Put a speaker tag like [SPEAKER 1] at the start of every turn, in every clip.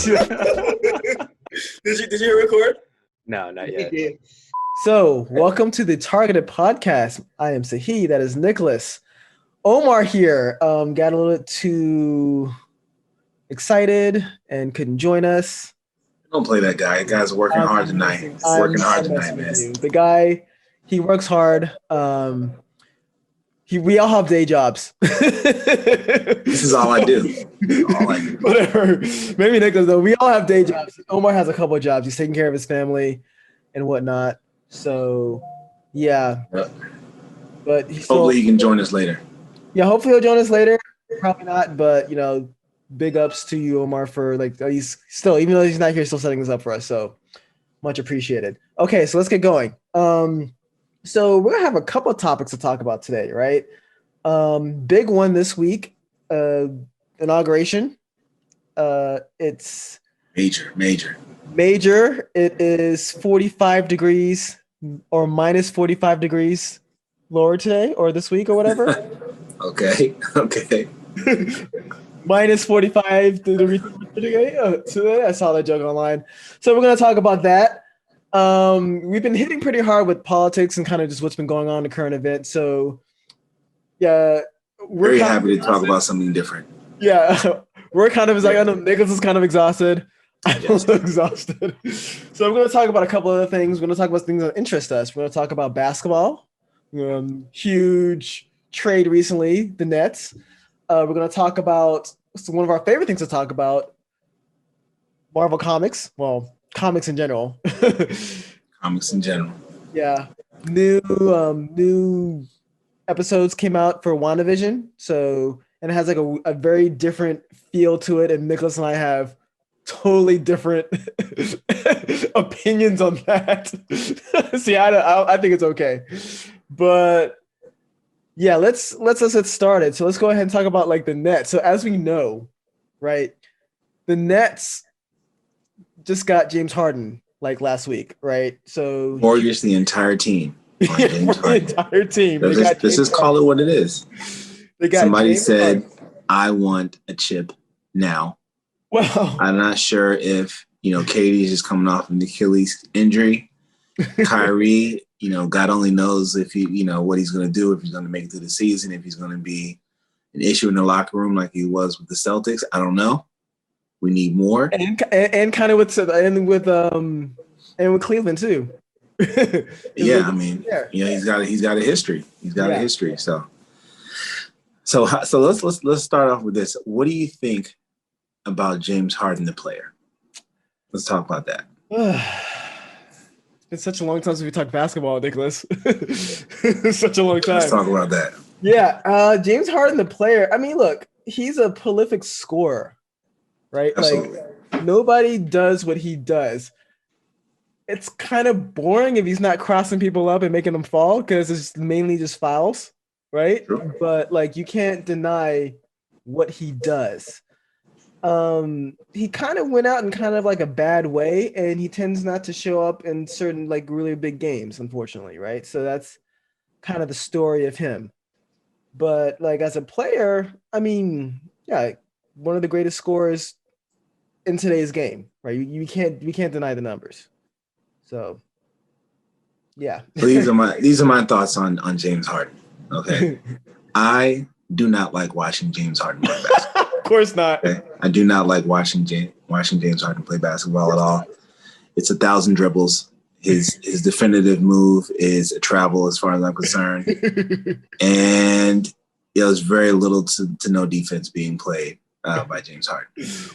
[SPEAKER 1] Did you record?
[SPEAKER 2] No, not yet.
[SPEAKER 3] So, welcome to the Targeted Podcast. I am Sahi. That is Nicholas. Omar here. Got a little bit too excited and couldn't join us.
[SPEAKER 1] Don't play that guy. The guy's working hard tonight. Man.
[SPEAKER 3] The guy, he works hard. We all have day jobs.
[SPEAKER 1] This is all I do.
[SPEAKER 3] Whatever. Maybe Nicholas, though. We all have day jobs. Omar has a couple of jobs. He's taking care of his family and whatnot. So, yeah.
[SPEAKER 1] Yep.
[SPEAKER 3] But
[SPEAKER 1] hopefully he can join us later.
[SPEAKER 3] Yeah, hopefully he'll join us later. Probably not, but, big ups to you, Omar, for he's still, even though he's not here, still setting this up for us. So much appreciated. Okay, so let's get going. So we're gonna have a couple of topics to talk about today, right? Big one this week, inauguration. It's
[SPEAKER 1] major.
[SPEAKER 3] It is 45 degrees or minus 45 degrees lower today or this week or whatever.
[SPEAKER 1] Okay.
[SPEAKER 3] Minus 45 degrees today. I saw that joke online. So we're going to talk about that. We've been hitting pretty hard with politics and kind of just what's been going on in the current event. So, yeah.
[SPEAKER 1] We're very happy to talk about something different.
[SPEAKER 3] Yeah. We're kind of, I know Nicholas is kind of exhausted. I'm also exhausted. So we're going to talk about a couple other things. We're going to talk about things that interest us. We're going to talk about basketball. Huge trade recently, the Nets. We're going to talk about one of our favorite things to talk about, Marvel Comics. Well, comics in general. Yeah. New episodes came out for WandaVision. So, and it has like a very different feel to it. And Nicholas and I have totally different opinions on that. See, I think it's okay. But yeah, let's get started. So let's go ahead and talk about the Nets. So as we know, right, the Nets just got James Harden last week, right? So
[SPEAKER 1] mortgaged the entire team.
[SPEAKER 3] The entire team.
[SPEAKER 1] Let's just call it what it is. Somebody
[SPEAKER 3] James
[SPEAKER 1] said,
[SPEAKER 3] Harden.
[SPEAKER 1] "I want a chip now."
[SPEAKER 3] Well,
[SPEAKER 1] I'm not sure if Katie's just coming off an Achilles injury. Kyrie. God only knows if what he's going to do, if he's going to make it through the season, if he's going to be an issue in the locker room like he was with the Celtics. I don't know. We need more,
[SPEAKER 3] and kind of with Cleveland too.
[SPEAKER 1] Yeah, I mean, he's got a history. A history. So let's start off with this. What do you think about James Harden, the player? Let's talk about that.
[SPEAKER 3] It's such a long time since we talked basketball, Nicholas. Such a long time.
[SPEAKER 1] Let's talk about that.
[SPEAKER 3] Yeah, James Harden, the player. I mean, look, he's a prolific scorer, right?
[SPEAKER 1] Absolutely.
[SPEAKER 3] Nobody does what he does. It's kind of boring if he's not crossing people up and making them fall because it's mainly just fouls, right?
[SPEAKER 1] Sure.
[SPEAKER 3] But you can't deny what he does. He kind of went out in kind of a bad way, and he tends not to show up in certain really big games, unfortunately, right? So that's kind of the story of him. But as a player, I mean, yeah, one of the greatest scorers in today's game, right? We can't deny the numbers. So, yeah.
[SPEAKER 1] So these are my thoughts on James Harden. Okay, I do not like watching James Harden play basketball.
[SPEAKER 3] Of course not.
[SPEAKER 1] Okay? I do not like watching James Harden play basketball at all. It's 1,000 dribbles. His definitive move is a travel, as far as I'm concerned, and there's very little to no defense being played by James Harden.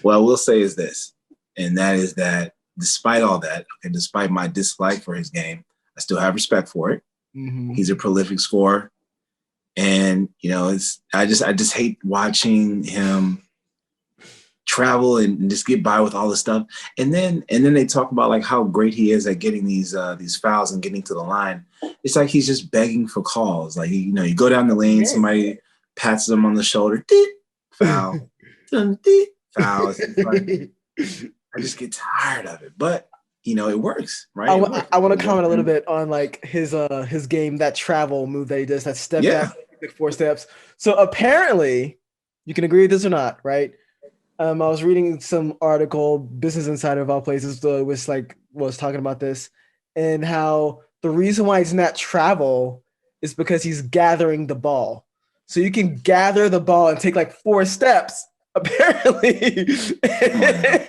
[SPEAKER 1] What I will say is this, and that is that despite all that, and despite my dislike for his game, I still have respect for it.
[SPEAKER 3] Mm-hmm.
[SPEAKER 1] He's a prolific scorer. And I just hate watching him travel and just get by with all this stuff. And then they talk about how great he is at getting these fouls and getting to the line. It's like he's just begging for calls. You go down the lane, somebody pats him on the shoulder, foul, foul. I just get tired of it, but it works, right?
[SPEAKER 3] I want to comment a little bit on his game, that travel move that he does, that step back, 4 steps. So apparently, you can agree with this or not, right? I was reading some article, Business Insider of all places, was talking about this and how the reason why he's not travel is because he's gathering the ball. So you can gather the ball and take like 4 steps, apparently,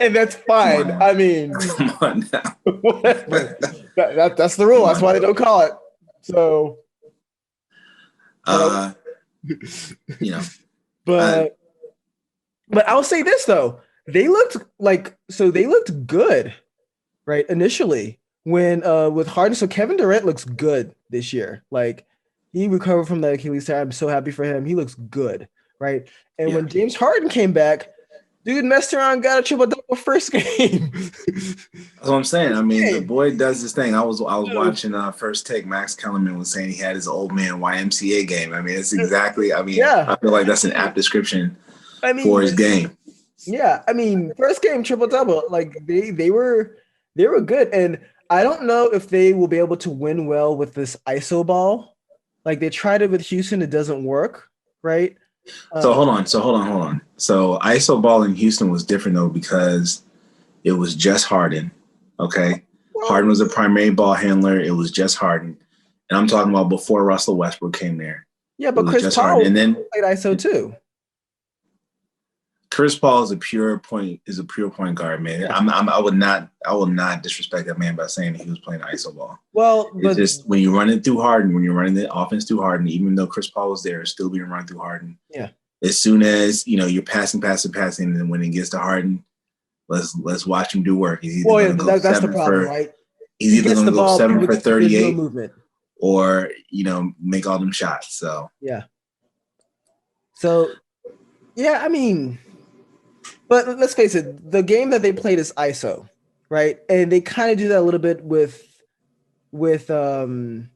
[SPEAKER 3] and that's fine. I mean,
[SPEAKER 1] Come on now.
[SPEAKER 3] whatever. That's the rule. That's why they don't call it. So,
[SPEAKER 1] you know,
[SPEAKER 3] but I'll say this though, they looked good, right? Initially, when with Harden, so Kevin Durant looks good this year. Like he recovered from the Achilles tear. I'm so happy for him. He looks good, right? And when James Harden came back, dude messed around, got a triple-double first game.
[SPEAKER 1] That's what I'm saying. I mean, the boy does this thing. I was watching First Take. Max Kellerman was saying he had his old man YMCA game. I mean, it's exactly. I mean, I feel like that's an apt description for his game.
[SPEAKER 3] Yeah, I mean, first game triple-double. Like they were good, and I don't know if they will be able to win well with this ISO ball. Like they tried it with Houston, it doesn't work, right?
[SPEAKER 1] So hold on. So ISO ball in Houston was different though because it was just Harden. Okay, Harden was a primary ball handler. It was just Harden, and I'm talking about before Russell Westbrook came there.
[SPEAKER 3] Yeah, but Chris Paul and then played ISO too.
[SPEAKER 1] Chris Paul is a pure point guard, man. Yeah. I will not disrespect that man by saying that he was playing ISO ball.
[SPEAKER 3] Well,
[SPEAKER 1] it's just when you run it through Harden, when you're running the offense through Harden, even though Chris Paul was there, it's still being run through Harden.
[SPEAKER 3] Yeah.
[SPEAKER 1] As soon as you're passing, and then when it gets to Harden, let's watch him do work. He's either
[SPEAKER 3] that's the problem, right?
[SPEAKER 1] He's either going to go 7 for 38, or make all them shots. So
[SPEAKER 3] yeah. So yeah, I mean. But let's face it, the game that they played is ISO, right? And they kind of do that a little bit with Brooklyn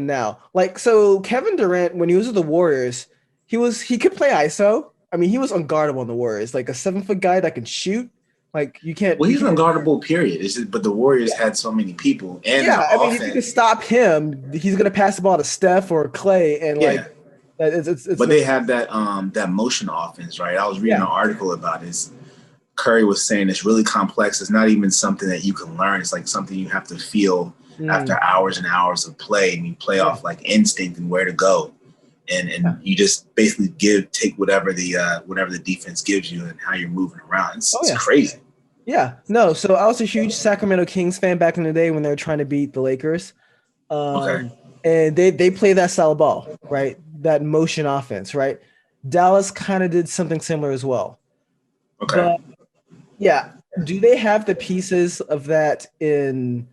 [SPEAKER 3] now. Like, so Kevin Durant, when he was with the Warriors, he could play ISO. I mean, he was unguardable on the Warriors, like a 7-foot guy that can shoot. Like you can't.
[SPEAKER 1] Well, he's unguardable, period. It's just, but the Warriors had so many people, and
[SPEAKER 3] I mean, if you can stop him, he's gonna pass the ball to Steph or Clay, and like.
[SPEAKER 1] But they have that motion offense, right? I was reading an article about this. Curry was saying it's really complex. It's not even something that you can learn. It's like something you have to feel after hours and hours of play, and you play off like instinct and where to go, and you just basically take whatever the defense gives you and how you're moving around. It's crazy.
[SPEAKER 3] Yeah, no. So I was a huge Sacramento Kings fan back in the day when they were trying to beat the Lakers. And they play that style of ball, right? That motion offense, right? Dallas kind of did something similar as well.
[SPEAKER 1] Okay.
[SPEAKER 3] But yeah, do they have the pieces of that in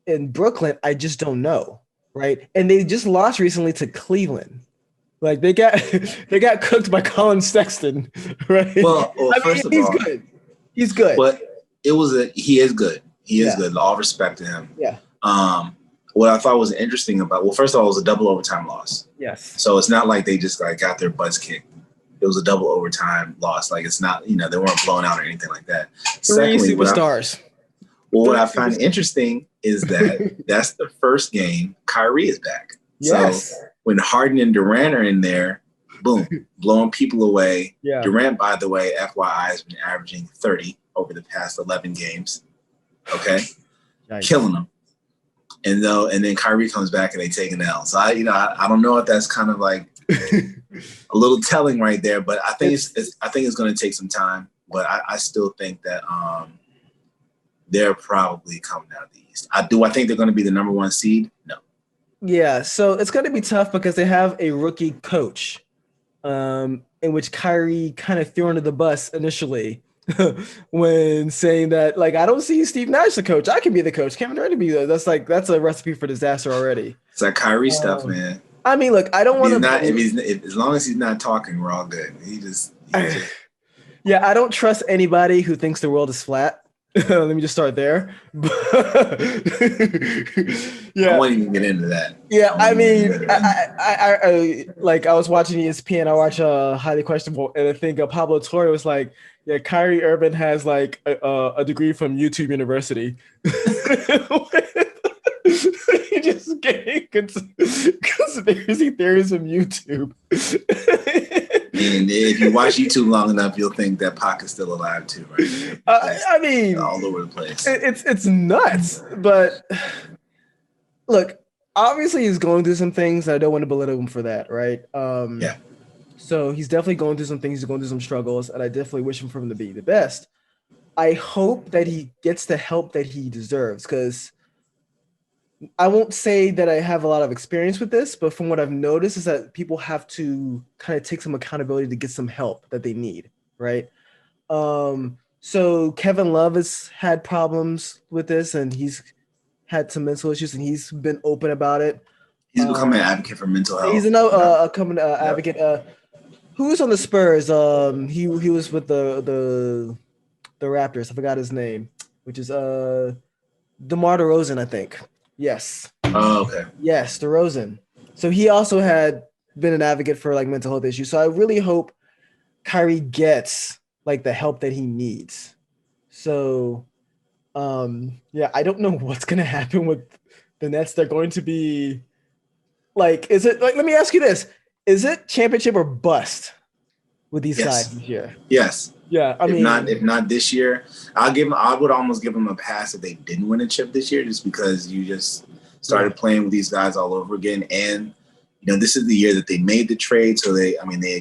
[SPEAKER 3] Brooklyn? I just don't know, right? And they just lost recently to Cleveland. Like they got cooked by Colin Sexton, right?
[SPEAKER 1] Well first of all,
[SPEAKER 3] good. He's good.
[SPEAKER 1] But he is good. He is good. All respect to him.
[SPEAKER 3] Yeah.
[SPEAKER 1] What I thought was interesting first of all, it was a double overtime loss.
[SPEAKER 3] Yes.
[SPEAKER 1] So it's not like they just got their butts kicked. It was a double overtime loss. Like it's not, they weren't blown out or anything like that.
[SPEAKER 3] Three superstars.
[SPEAKER 1] What I find interesting is that that's the first game Kyrie is back.
[SPEAKER 3] Yes.
[SPEAKER 1] So when Harden and Durant are in there, boom, blowing people away.
[SPEAKER 3] Yeah.
[SPEAKER 1] Durant, by the way, FYI, has been averaging 30 over the past 11 games. Okay. Nice. Killing them. And then Kyrie comes back and they take an L. So I don't know if that's kind of like a little telling right there, but I think it's going to take some time. But I still think that they're probably coming out of the East. I think they're going to be the number 1 seed? No.
[SPEAKER 3] Yeah, so it's going to be tough because they have a rookie coach, in which Kyrie kind of threw under the bus initially. When saying that, like, I don't see Steve Nash the coach. I can be the coach. Kevin Durant to be there. That's a recipe for disaster already.
[SPEAKER 1] It's like Kyrie stuff, man.
[SPEAKER 3] I mean, look, I don't want to.
[SPEAKER 1] As long as he's not talking, we're all good. He just.
[SPEAKER 3] Yeah, I don't trust anybody who thinks the world is flat. Let me just start there.
[SPEAKER 1] Yeah, I won't even get into that.
[SPEAKER 3] Yeah, I mean, I was watching ESPN. I watch Highly Questionable, and I think Pablo Torre was like, "Yeah, Kyrie Irving has like a degree from YouTube University." You just getting conspiracy theories from YouTube.
[SPEAKER 1] And if you watch YouTube long enough, you'll think that Pac is still alive too, right?
[SPEAKER 3] I mean,
[SPEAKER 1] all over the place.
[SPEAKER 3] It's nuts. But look, obviously he's going through some things. I don't want to belittle him for that, right?
[SPEAKER 1] Yeah.
[SPEAKER 3] So he's definitely going through some things. He's going through some struggles, and I definitely wish him for him to be the best. I hope that he gets the help that he deserves, because I won't say that I have a lot of experience with this, but from what I've noticed is that people have to kind of take some accountability to get some help that they need, right? So Kevin Love has had problems with this, and he's had some mental issues, and he's been open about it.
[SPEAKER 1] He's become an advocate for mental health.
[SPEAKER 3] He's a common advocate. Who was on the Spurs? He was with the Raptors. I forgot his name, which is DeMar DeRozan, I think. Yes.
[SPEAKER 1] Oh, okay.
[SPEAKER 3] Yes, DeRozan. So he also had been an advocate for like mental health issues. So I really hope Kyrie gets like the help that he needs. So, yeah, I don't know what's gonna happen with the Nets. They're going to be like, is it like? Let me ask you this: is it championship or bust with these guys this year?
[SPEAKER 1] Yes.
[SPEAKER 3] Yeah, I mean,
[SPEAKER 1] if not this year, I would almost give them a pass if they didn't win a chip this year, just because you just started playing with these guys all over again. And this is the year that they made the trade, so they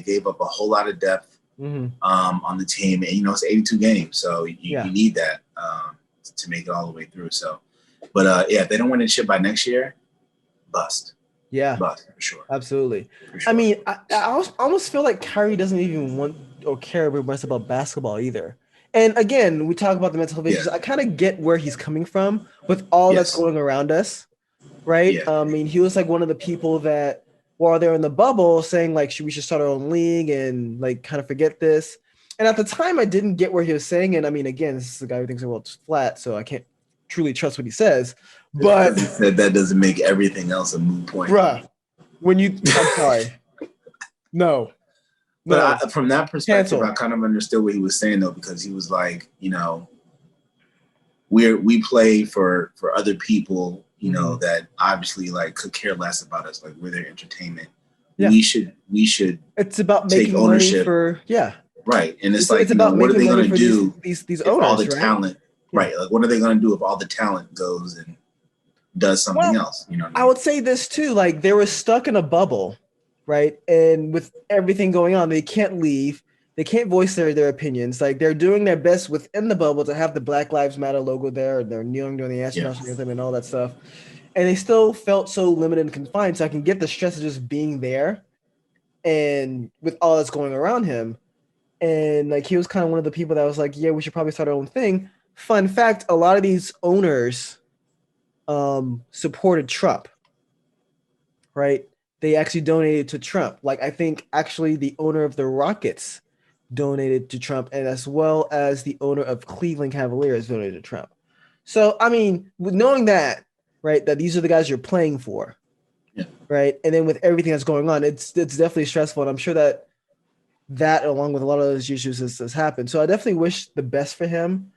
[SPEAKER 1] gave up a whole lot of depth on the team, and it's 82 games, so you need that to make it all the way through. So, but if they don't win a chip by next year, bust.
[SPEAKER 3] Yeah,
[SPEAKER 1] bust for sure.
[SPEAKER 3] Absolutely.
[SPEAKER 1] For sure.
[SPEAKER 3] I mean, I almost feel like Kyrie doesn't even want or care very much about basketball either. And again, we talk about the mental health issues. I kind of get where he's coming from with all that's going around us, right?
[SPEAKER 1] Yeah.
[SPEAKER 3] I mean, he was like one of the people that while they're in the bubble saying like we should start our own league and like kind of forget this. And at the time, I didn't get where he was saying. And I mean, again, this is a guy who thinks the world's flat, so I can't truly trust what he says. But
[SPEAKER 1] he said that doesn't make everything else a moot point.
[SPEAKER 3] Bruh, I'm sorry. No.
[SPEAKER 1] But from that perspective, I kind of understood what he was saying, though, because he was like, we play for other people, that obviously like could care less about us. Like we're their entertainment. Yeah. We should.
[SPEAKER 3] It's about making ownership for
[SPEAKER 1] right. And it's like about what are they going to do?
[SPEAKER 3] These owners,
[SPEAKER 1] all the talent, right? Like what are they going to do if all the talent goes and does something else?
[SPEAKER 3] I would say this too. Like they were stuck in a bubble. Right. And with everything going on, they can't leave. They can't voice their opinions. Like they're doing their best within the bubble to have the Black Lives Matter logo there. They're kneeling during the national anthem and all that stuff. And they still felt so limited and confined. So I can get the stress of just being there and with all that's going around him. And like he was kind of one of the people that was like, yeah, we should probably start our own thing. Fun fact, a lot of these owners supported Trump. Right. They actually donated to Trump. Like I think actually the owner of the Rockets donated to Trump, and as well as the owner of Cleveland Cavaliers donated to Trump. So I mean, with knowing that, right, that these are the guys you're playing for, right, and then with everything that's going on, it's definitely stressful, and I'm sure that along with a lot of those issues has happened. So I definitely wish the best for him.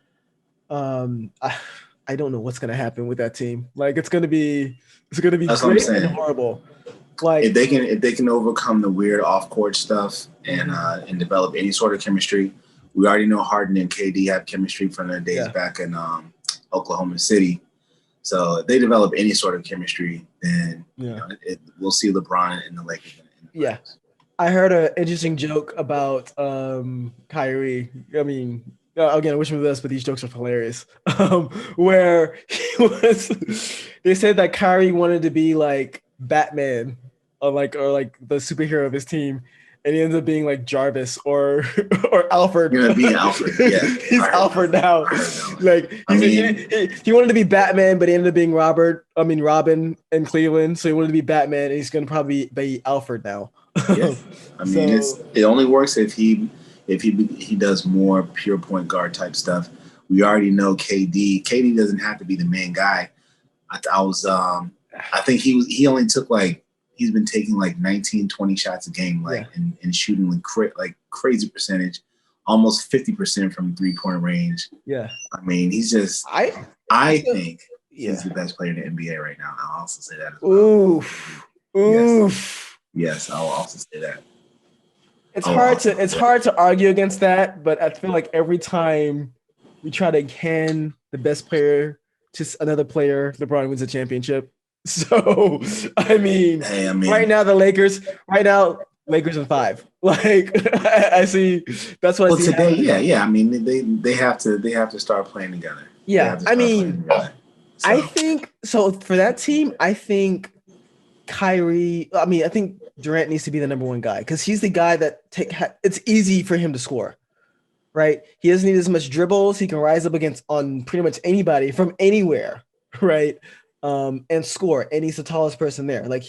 [SPEAKER 3] I don't know what's gonna happen with that team. Like it's gonna be great and horrible. Like
[SPEAKER 1] if they can overcome the weird off-court stuff and develop any sort of chemistry, we already know Harden and KD have chemistry from their days back in Oklahoma City. So if they develop any sort of chemistry, then we'll see LeBron in the Lakers.
[SPEAKER 3] I heard an interesting joke about Kyrie. I mean, again, I wish him the best, but these jokes are hilarious. Where they said that Kyrie wanted to be like Batman. Or like the superhero of his team, and he ends up being like Jarvis or Alfred.
[SPEAKER 1] You're gonna be Alfred, yeah.
[SPEAKER 3] He's Alfred now. Like he wanted to be Batman, but he ended up being Robin in Cleveland. So he wanted to be Batman, and he's gonna probably be Alfred now.
[SPEAKER 1] Yes. I mean, it only works if he does more pure point guard type stuff. We already know KD. KD doesn't have to be the main guy. I think he only took he's been taking 19, 20 shots a game, and shooting crazy percentage, almost 50% from 3-point range.
[SPEAKER 3] Yeah.
[SPEAKER 1] I mean, he's just, I think he's
[SPEAKER 3] Yeah.
[SPEAKER 1] the best player in the NBA right now. I'll also say that as well.
[SPEAKER 3] Oof. Oof.
[SPEAKER 1] Yes, I'll also say that.
[SPEAKER 3] It's hard to argue against that, but I feel like every time we try to hand the best player to another player, LeBron wins a championship. So right now Lakers in 5. Like I see. That's what I see.
[SPEAKER 1] Today, yeah. I mean, they have to start playing together.
[SPEAKER 3] Yeah, I think so for that team. I think Kyrie. I think Durant needs to be the number one guy because he's the guy that it's easy for him to score, right? He doesn't need as much dribbles. He can rise up against on pretty much anybody from anywhere, right? And score. And he's the tallest person there. Like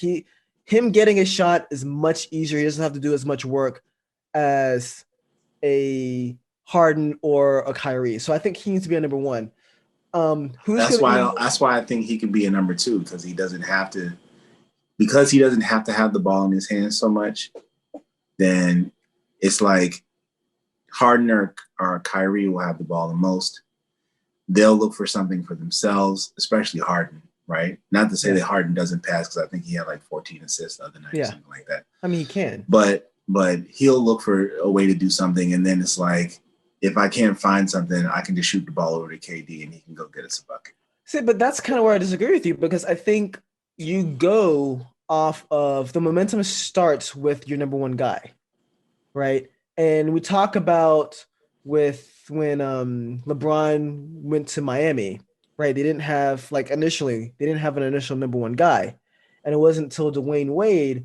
[SPEAKER 3] him getting a shot is much easier. He doesn't have to do as much work as a Harden or a Kyrie. So I think he needs to be a number one.
[SPEAKER 1] That's why I think he can be a number 2 because he doesn't have to have the ball in his hands so much. Then it's like Harden or Kyrie will have the ball the most. They'll look for something for themselves, especially Harden, right? Not to say that Harden doesn't pass because I think he had like 14 assists the other night or something like that.
[SPEAKER 3] I mean, he can.
[SPEAKER 1] But he'll look for a way to do something, and then it's like, if I can't find something, I can just shoot the ball over to KD and he can go get us a bucket.
[SPEAKER 3] See, but that's kind of where I disagree with you because I think you go off of the momentum starts with your number one guy, right? And we talk about with when LeBron went to Miami, right? They didn't have an initial number one guy. And it wasn't until Dwayne Wade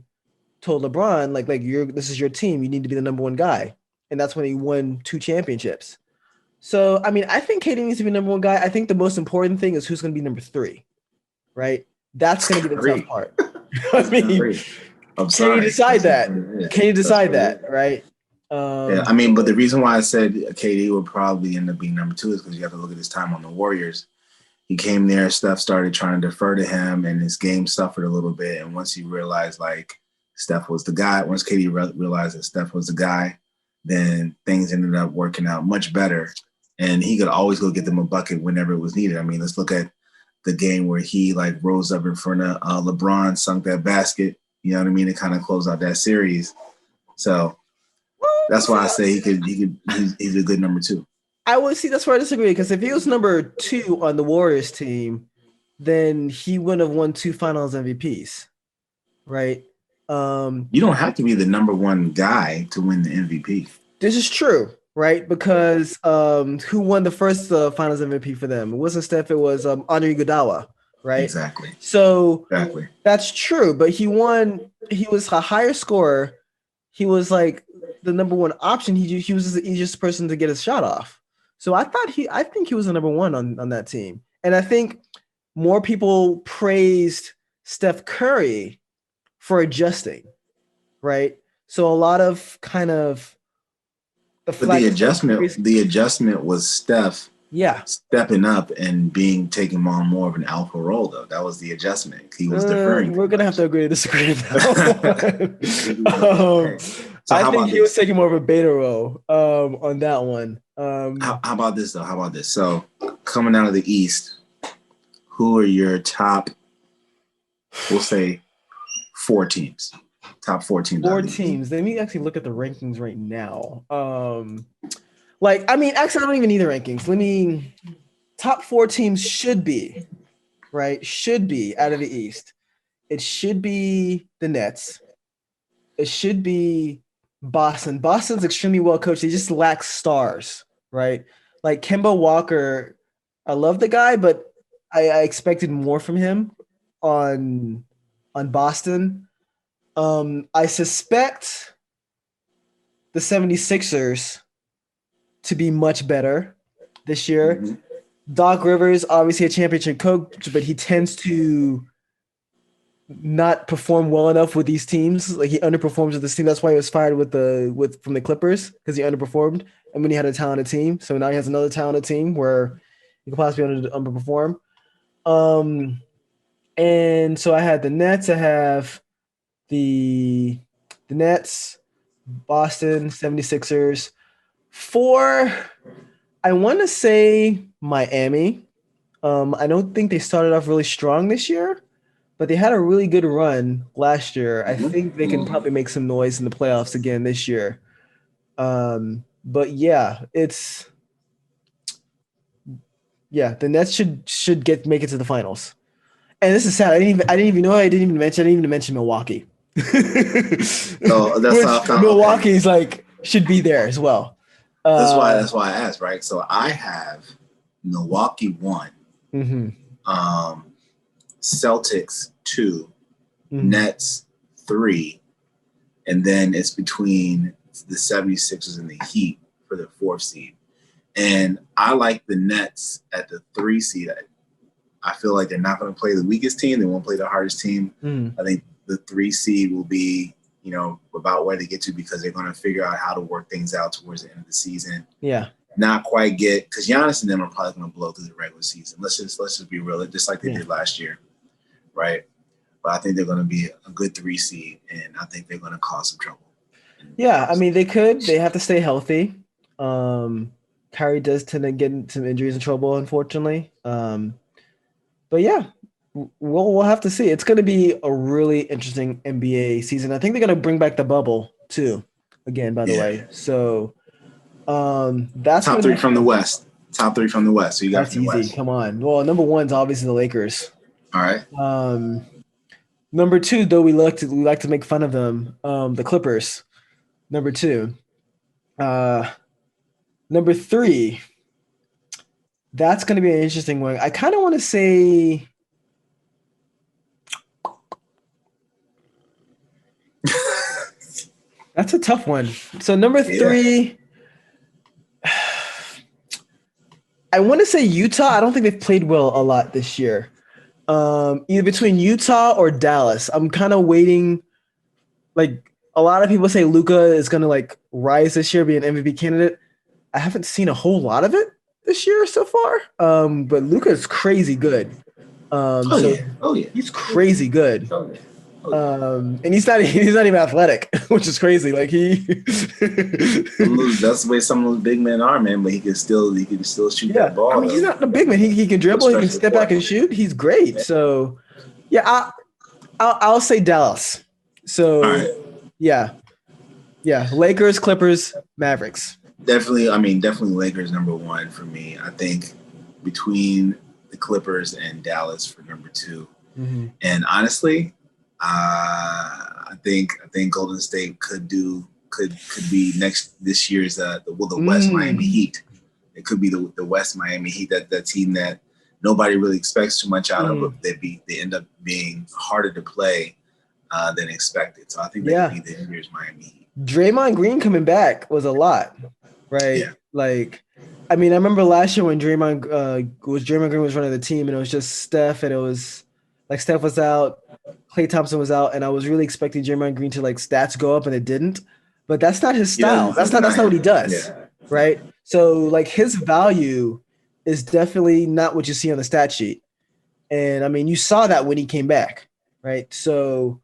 [SPEAKER 3] told LeBron, this is your team, you need to be the number one guy. And that's when he won 2 championships. So, I think KD needs to be number one guy. I think the most important thing is who's going to be number 3, right? That's going to be the tough part. Can you decide that? Can you decide that, right?
[SPEAKER 1] But the reason why I said KD would probably end up being number 2 is because you have to look at his time on the Warriors. He came there, Steph started trying to defer to him, and his game suffered a little bit. And once he realized, Steph was the guy, once KD realized that Steph was the guy, then things ended up working out much better. And he could always go get them a bucket whenever it was needed. Let's look at the game where he rose up in front of LeBron, sunk that basket, you know what I mean, to kind of close out that series. So that's why I say he's a good number 2.
[SPEAKER 3] I would see that's where I disagree because if he was number 2 on the Warriors team, then he wouldn't have won 2 Finals MVPs, right?
[SPEAKER 1] You don't have to be the number 1 guy to win the MVP.
[SPEAKER 3] This is true, right? Because who won the first Finals MVP for them? It wasn't Steph. It was Andre Iguodala, right?
[SPEAKER 1] Exactly.
[SPEAKER 3] So that's true. But he won. He was a higher scorer. He was the number 1 option. He was the easiest person to get his shot off. So I think he was the number 1 on that team. And I think more people praised Steph Curry for adjusting, right? So a lot of kind of
[SPEAKER 1] the adjustment was Steph stepping up and taking on more of an alpha role, though. That was the adjustment. He was deferring.
[SPEAKER 3] We're gonna have to agree to disagree with that. So I think he was taking more of a beta role on that one.
[SPEAKER 1] How about this, though? How about this? So coming out of the East, who are your top, we'll say, 4 teams? Top 4 teams.
[SPEAKER 3] 4 teams. Let me actually look at the rankings right now. Actually, I don't even need the rankings. Top 4 teams should be out of the East. It should be the Nets. It should be Boston. Boston's extremely well coached. They just lack stars, right? Like Kemba Walker, I love the guy, but I expected more from him on Boston. I suspect the 76ers to be much better this year. Mm-hmm. Doc Rivers, obviously a championship coach, but he tends to not perform well enough with these teams. He underperforms with this team. That's why he was fired from the Clippers, because he underperformed. And when he had a talented team, so now he has another talented team where he could possibly underperform. And so I had the Nets. I have the Nets, Boston, 76ers. 4, I want to say Miami. I don't think they started off really strong this year, but they had a really good run last year. I think they can probably make some noise in the playoffs again this year. But the Nets should make it to the finals. And this is sad. I didn't even mention Milwaukee.
[SPEAKER 1] So that's how I
[SPEAKER 3] Which
[SPEAKER 1] found.
[SPEAKER 3] Milwaukee's like should be there as well.
[SPEAKER 1] That's why I asked, right? So I have Milwaukee 1, Celtics 2, Nets 3, and then it's between the 76ers and the Heat for the 4th seed. And I like the Nets at the 3 seed. I feel like they're not going to play the weakest team. They won't play the hardest team. I think the 3 seed will be, about where they get to, because they're going to figure out how to work things out towards the end of the season.
[SPEAKER 3] Yeah.
[SPEAKER 1] Not quite because Giannis and them are probably going to blow through the regular season. Let's just be real, just like they did last year, right? But I think they're going to be a good 3 seed, and I think they're going to cause some trouble.
[SPEAKER 3] Yeah, I mean they could. They have to stay healthy. Kyrie does tend to get into some injuries and trouble, unfortunately. But yeah, we'll have to see. It's going to be a really interesting NBA season. I think they're going to bring back the bubble too, again, by the way. So that's
[SPEAKER 1] top 3 from the West. Top 3 from the West. So you got
[SPEAKER 3] that's easy.
[SPEAKER 1] West.
[SPEAKER 3] Come on. Well, number 1's obviously the Lakers.
[SPEAKER 1] All right.
[SPEAKER 3] Number 2, though, we like to make fun of them. The Clippers. Number 2. Number 3. That's going to be an interesting one. I kind of want to say. That's a tough one. So number 3, I want to say Utah. I don't think they've played well a lot this year. Either between Utah or Dallas. I'm kind of waiting. Like a lot of people say Luka is going to like rise this year, be an MVP candidate. I haven't seen a whole lot of it this year so far. But Luka is crazy good. He's crazy good. And he's not even athletic, which is crazy. Like
[SPEAKER 1] that's the way some of those big men are, man. But he can still shoot that ball.
[SPEAKER 3] I mean, he's not a big man. He can dribble. He can step back and shoot. He's great. So, yeah, I'll say Dallas. So, yeah, Lakers, Clippers, Mavericks.
[SPEAKER 1] Definitely Lakers number 1 for me. I think between the Clippers and Dallas for number 2. And honestly, I think Golden State could be this year's the West Miami Heat. It could be the West Miami Heat, that team that nobody really expects too much out of, but they end up being harder to play than expected. So I think that could be this year's Miami Heat.
[SPEAKER 3] Draymond Green coming back was a lot, right?
[SPEAKER 1] Yeah.
[SPEAKER 3] Like, I mean, I remember last year when Draymond Green was running the team, and it was just Steph, and it was like Steph was out, Klay Thompson was out, and I was really expecting Draymond Green to like stats go up, and it didn't. But that's not his style. That's not what he does, right? So like his value is definitely not what you see on the stat sheet. And I mean, you saw that when he came back, right? So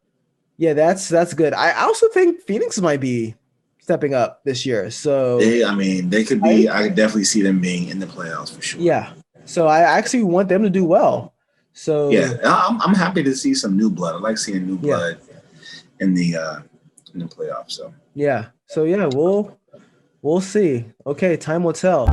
[SPEAKER 3] yeah, that's good. I also think Phoenix might be stepping up this year. So
[SPEAKER 1] they could be. I could definitely see them being in the playoffs for sure.
[SPEAKER 3] Yeah. So I actually want them to do well. So
[SPEAKER 1] yeah, I'm happy to see some new blood. I like seeing new blood in the playoffs. So
[SPEAKER 3] yeah. So yeah, we'll see. Okay, time will tell.